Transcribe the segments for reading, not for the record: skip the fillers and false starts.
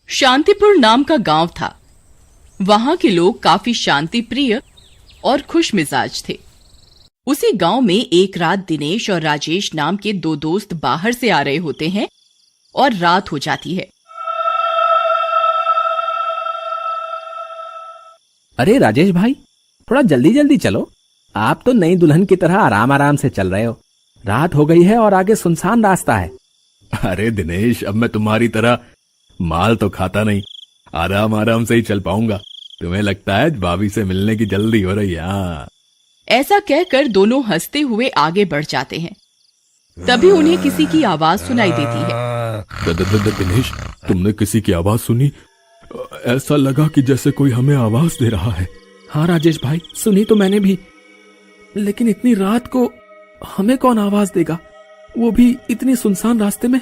शांतिपुर नाम का गांव था। वहां के लोग काफी शांति प्रिय और खुश मिजाज थे। उसी गांव में एक रात दिनेश और राजेश नाम के दो दोस्त बाहर से आ रहे होते हैं और रात हो जाती है। अरे राजेश भाई, थोड़ा जल्दी जल्दी चलो। आप तो नई दुल्हन की तरह आराम आराम से चल रहे हो। रात हो गई है और आगे सुनसान रास्ता है। अरे दिनेश, अब मैं तुम्हारी तरह माल तो खाता नहीं, आराम आराम से ही चल पाऊंगा। तुम्हें लगता है भाभी से मिलने की जल्दी हो रही है? ऐसा कहकर दोनों हंसते हुए आगे बढ़ जाते हैं। तभी उन्हें किसी की आवाज सुनाई देती है। दिनेश, तुमने किसी की आवाज सुनी? ऐसा लगा कि जैसे कोई हमें आवाज दे रहा है। हाँ राजेश भाई, सुनी तो मैंने भी, लेकिन इतनी रात को हमें कौन आवाज देगा, वो भी इतनी सुनसान रास्ते में।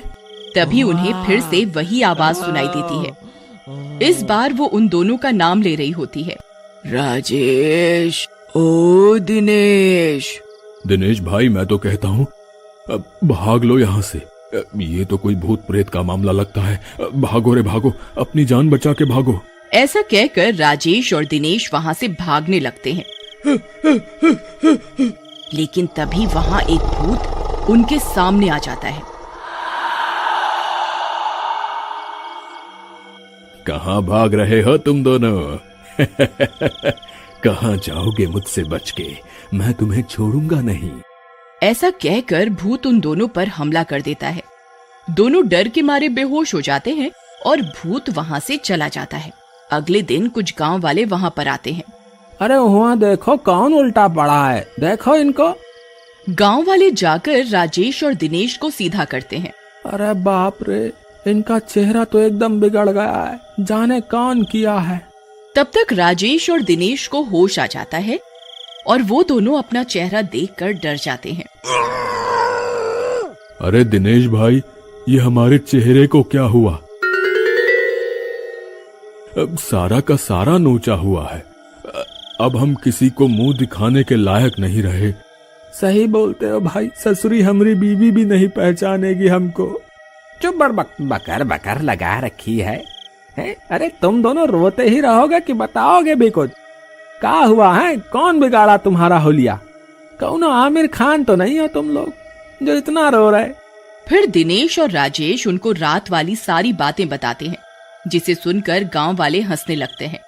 तभी उन्हें फिर से वही आवाज सुनाई देती है। इस बार वो उन दोनों का नाम ले रही होती है। राजेश, ओ दिनेश। दिनेश भाई, मैं तो कहता हूँ अब भाग लो यहाँ से। ये तो कोई भूत प्रेत का मामला लगता है। भागो रे भागो, अपनी जान बचा के भागो। ऐसा कहकर राजेश और दिनेश वहाँ से भागने लगते हैं। लेकिन तभी वहाँ एक भूत उनके सामने आ जाता है। कहाँ भाग रहे हो तुम दोनों? कहाँ जाओगे मुझसे बच के? मैं तुम्हें छोड़ूंगा नहीं। ऐसा कहकर भूत उन दोनों पर हमला कर देता है। दोनों डर के मारे बेहोश हो जाते हैं और भूत वहाँ से चला जाता है। अगले दिन कुछ गांव वाले वहाँ पर आते हैं। अरे वहाँ देखो कौन उल्टा पड़ा है, देखो इनको। गांव वाले जाकर राजेश और दिनेश को सीधा करते हैं। अरे बाप रे, इनका चेहरा तो एकदम बिगड़ गया है, जाने कौन किया है। तब तक राजेश और दिनेश को होश आ जाता है और वो दोनों अपना चेहरा देखकर डर जाते हैं। अरे दिनेश भाई, ये हमारे चेहरे को क्या हुआ? अब सारा का सारा नोचा हुआ है। अब हम किसी को मुंह दिखाने के लायक नहीं रहे। सही बोलते हो भाई, ससुरी हमारी बीवी भी नहीं पहचानेगी हमको। चुप बकर बकर लगा रखी है? अरे तुम दोनों रोते ही रहोगे कि बताओगे भी कुछ? क्या हुआ है? कौन बिगाड़ा तुम्हारा होलिया? कौनो आमिर खान तो नहीं हो तुम लोग जो इतना रो रहे? फिर दिनेश और राजेश उनको रात वाली सारी बातें बताते हैं, जिसे सुनकर गांव वाले हंसने लगते हैं।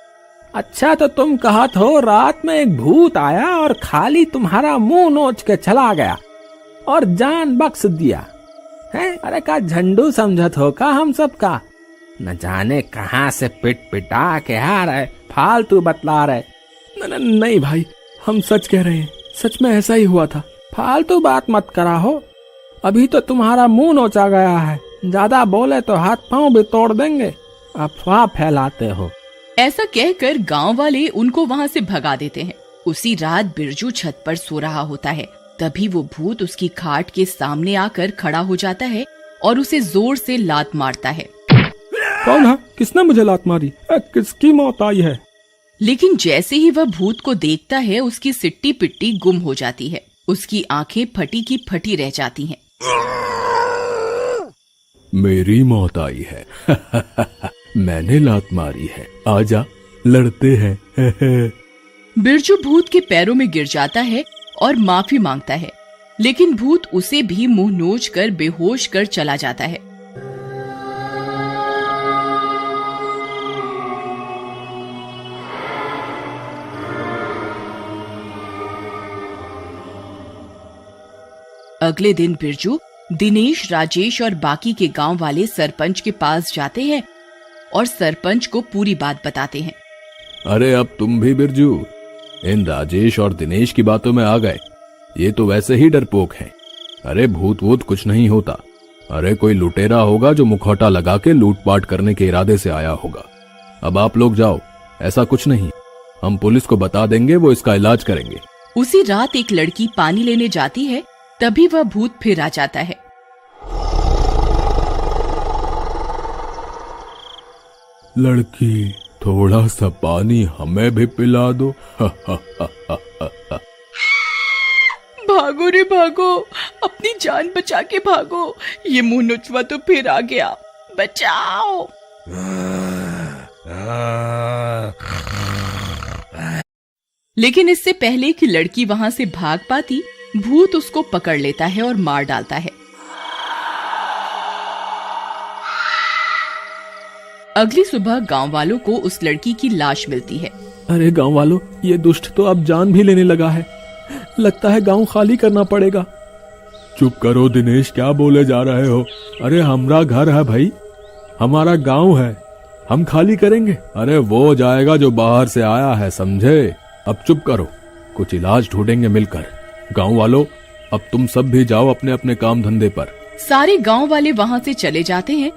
अच्छा, तो तुम कहत हो रात में एक भूत आया और खाली तुम्हारा मुंह नोच के चला गया और जान बख्श दिया है? अरे का झंडू समझत हो का हम सब का? न जाने कहां से पिट पिटा के आ रहे, फालतू बतला रहे। नहीं भाई, हम सच कह रहे हैं, सच में ऐसा ही हुआ था। फालतू बात मत करा हो, अभी तो तुम्हारा मुंह नोचा गया है, ज्यादा बोले तो हाथ पांव भी तोड़ देंगे। अफवाह फैलाते हो। ऐसा कहकर गांव वाले उनको वहां से भगा देते हैं। उसी रात बिरजू छत पर सो रहा होता है। तभी वो भूत उसकी खाट के सामने आकर खड़ा हो जाता है और उसे जोर से लात मारता है। कौन है? किसने मुझे लात मारी? किसकी मौत आई है? लेकिन जैसे ही वह भूत को देखता है, उसकी सिट्टी पिट्टी गुम हो जाती है। उसकी आंखें फटी की फटी रह जाती हैं। मेरी मौत आई है। मैंने लात मारी है, आजा लड़ते हैं। बिरजू भूत के पैरों में गिर जाता है और माफी मांगता है, लेकिन भूत उसे भी मुंह नोच कर बेहोश कर चला जाता है। अगले दिन बिरजू, दिनेश, राजेश और बाकी के गांव वाले सरपंच के पास जाते हैं और सरपंच को पूरी बात बताते हैं। अरे अब तुम भी बिरजू इन राजेश और दिनेश की बातों में आ गए। ये तो वैसे ही डरपोक हैं। अरे भूत वूत कुछ नहीं होता। अरे कोई लुटेरा होगा जो मुखौटा लगा के लूटपाट करने के इरादे से आया होगा। अब आप लोग जाओ, ऐसा कुछ नहीं। हम पुलिस को बता देंगे, वो इसका इलाज करेंगे। उसी रात एक लड़की पानी लेने जाती है, तभी वह भूत फिर आ जाता है। लड़की, थोड़ा सा पानी हमें भी पिला दो। भागो रे भागो, अपनी जान बचा के भागो, ये मुंह नोचवा तो फिर आ गया, बचाओ। लेकिन इससे पहले कि लड़की वहां से भाग पाती, भूत उसको पकड़ लेता है और मार डालता है। अगली सुबह गांव वालों को उस लड़की की लाश मिलती है। अरे गांव वालों, ये दुष्ट तो अब जान भी लेने लगा है, लगता है गांव खाली करना पड़ेगा। चुप करो दिनेश, क्या बोले जा रहे हो? अरे हमारा घर है भाई, हमारा गांव है, हम खाली करेंगे। अरे वो जाएगा जो बाहर से आया है, समझे? अब चुप करो, कुछ इलाज ढूंढेंगे मिलकर। गांव वालों, अब तुम सब भी जाओ अपने अपने काम धंधे पर। सारे गांव वाले वहां से चले जाते हैं,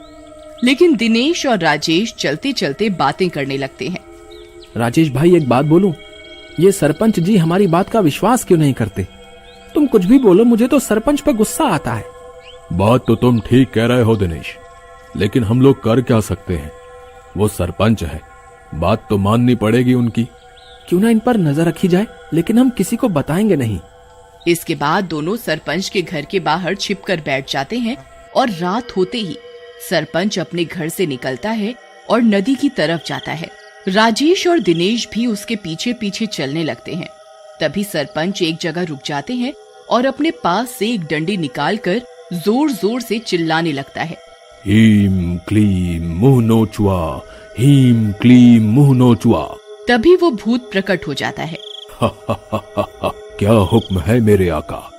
लेकिन दिनेश और राजेश चलते चलते बातें करने लगते हैं। राजेश भाई, एक बात बोलूं, ये सरपंच जी हमारी बात का विश्वास क्यों नहीं करते? तुम कुछ भी बोलो, मुझे तो सरपंच पर गुस्सा आता है। बात तो तुम ठीक कह रहे हो दिनेश, लेकिन हम लोग कर क्या सकते हैं? वो सरपंच है, बात तो माननी पड़ेगी उनकी। क्यों ना इन पर नजर रखी जाए, लेकिन हम किसी को बताएंगे नहीं। इसके बाद दोनों सरपंच के घर के बाहर छिपकर बैठ जाते हैं और रात होते ही सरपंच अपने घर से निकलता है और नदी की तरफ जाता है। राजेश और दिनेश भी उसके पीछे पीछे चलने लगते हैं। तभी सरपंच एक जगह रुक जाते हैं और अपने पास से एक डंडी निकालकर जोर जोर से चिल्लाने लगता है। हीम क्लीम मुंह नोचुआ, हीम क्लीम मुंह नोचुआ। तभी वो भूत प्रकट हो जाता है। क्या हुक्म है मेरे आका?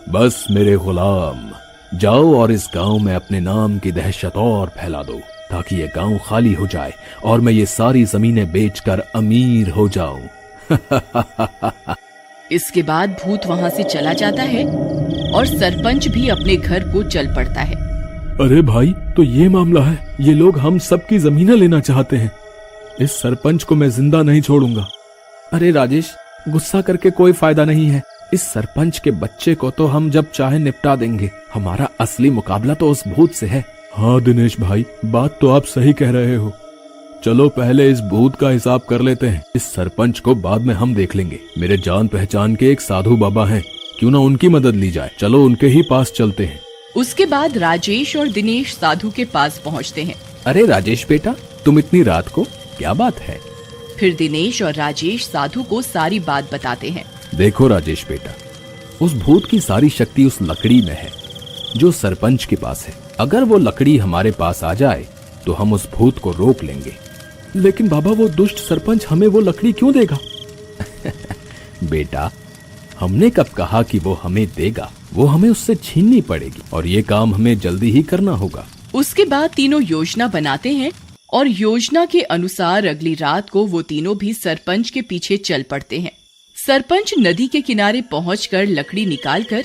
बस मेरे गुलाम, जाओ और इस गांव में अपने नाम की दहशत और फैला दो, ताकि ये गांव खाली हो जाए और मैं ये सारी जमीनें बेचकर अमीर हो जाऊं। इसके बाद भूत वहां से चला जाता है और सरपंच भी अपने घर को चल पड़ता है। अरे भाई, तो ये मामला है, ये लोग हम सबकी जमीनें लेना चाहते हैं। इस सरपंच को मैं जिंदा नहीं छोड़ूंगा। अरे राजेश, गुस्सा करके कोई फायदा नहीं है। इस सरपंच के बच्चे को तो हम जब चाहे निपटा देंगे। हमारा असली मुकाबला तो उस भूत से है। हाँ दिनेश भाई, बात तो आप सही कह रहे हो। चलो पहले इस भूत का हिसाब कर लेते हैं, इस सरपंच को बाद में हम देख लेंगे। मेरे जान पहचान के एक साधु बाबा हैं, क्यों ना उनकी मदद ली जाए। चलो उनके ही पास चलते हैं। उसके बाद राजेश और दिनेश साधु के पास पहुंचते हैं। अरे राजेश बेटा, तुम इतनी रात को, क्या बात है? फिर दिनेश और राजेश साधु को सारी बात बताते हैं। देखो राजेश बेटा, उस भूत की सारी शक्ति उस लकड़ी में है जो सरपंच के पास है। अगर वो लकड़ी हमारे पास आ जाए तो हम उस भूत को रोक लेंगे। लेकिन बाबा, वो दुष्ट सरपंच हमें वो लकड़ी क्यों देगा? बेटा, हमने कब कहा कि वो हमें देगा? वो हमें उससे छीननी पड़ेगी और ये काम हमें जल्दी ही करना होगा। उसके बाद तीनों योजना बनाते हैं और योजना के अनुसार अगली रात को वो तीनों भी सरपंच के पीछे चल पड़ते हैं। सरपंच नदी के किनारे पहुंचकर लकड़ी निकालकर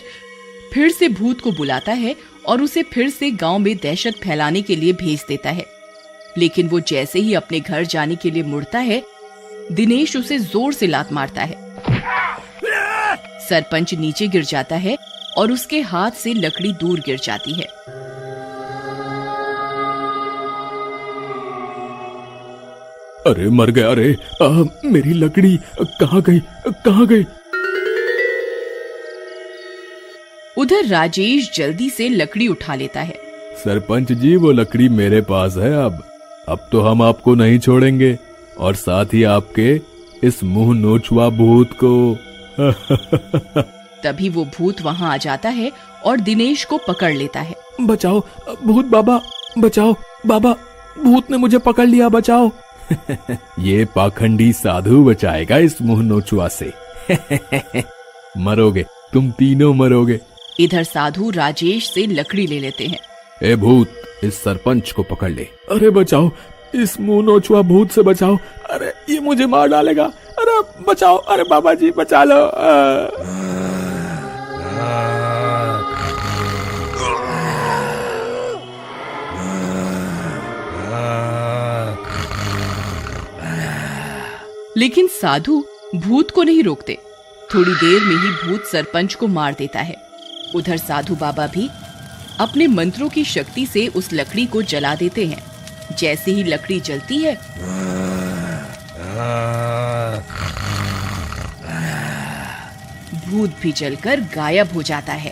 फिर से भूत को बुलाता है और उसे फिर से गांव में दहशत फैलाने के लिए भेज देता है। लेकिन वो जैसे ही अपने घर जाने के लिए मुड़ता है, दिनेश उसे जोर से लात मारता है। सरपंच नीचे गिर जाता है और उसके हाथ से लकड़ी दूर गिर जाती है। अरे मर गया रे, मेरी लकड़ी कहाँ गई, कहाँ गई? उधर राजेश जल्दी से लकड़ी उठा लेता है। सरपंच जी, वो लकड़ी मेरे पास है। अब तो हम आपको नहीं छोड़ेंगे और साथ ही आपके इस मुंह नोचुआ भूत को। तभी वो भूत वहां आ जाता है और दिनेश को पकड़ लेता है। बचाओ भूत बाबा, बचाओ बाबा, भूत ने मुझे पकड़ लिया, बचाओ। ये पाखंडी साधु बचाएगा इस मुंह नोचुआ से। मरोगे, तुम तीनों मरोगे। इधर साधु राजेश से लकड़ी ले लेते हैं। ए भूत, इस सरपंच को पकड़ ले। अरे बचाओ, इस मुंह नोचुआ भूत से बचाओ। अरे ये मुझे मार डालेगा। अरे बचाओ, अरे बाबा जी बचा लो। लेकिन साधु भूत को नहीं रोकते। थोड़ी देर में ही भूत सरपंच को मार देता है। उधर साधु बाबा भी अपने मंत्रों की शक्ति से उस लकड़ी को जला देते हैं। जैसे ही लकड़ी जलती है, भूत भी जलकर गायब हो जाता है।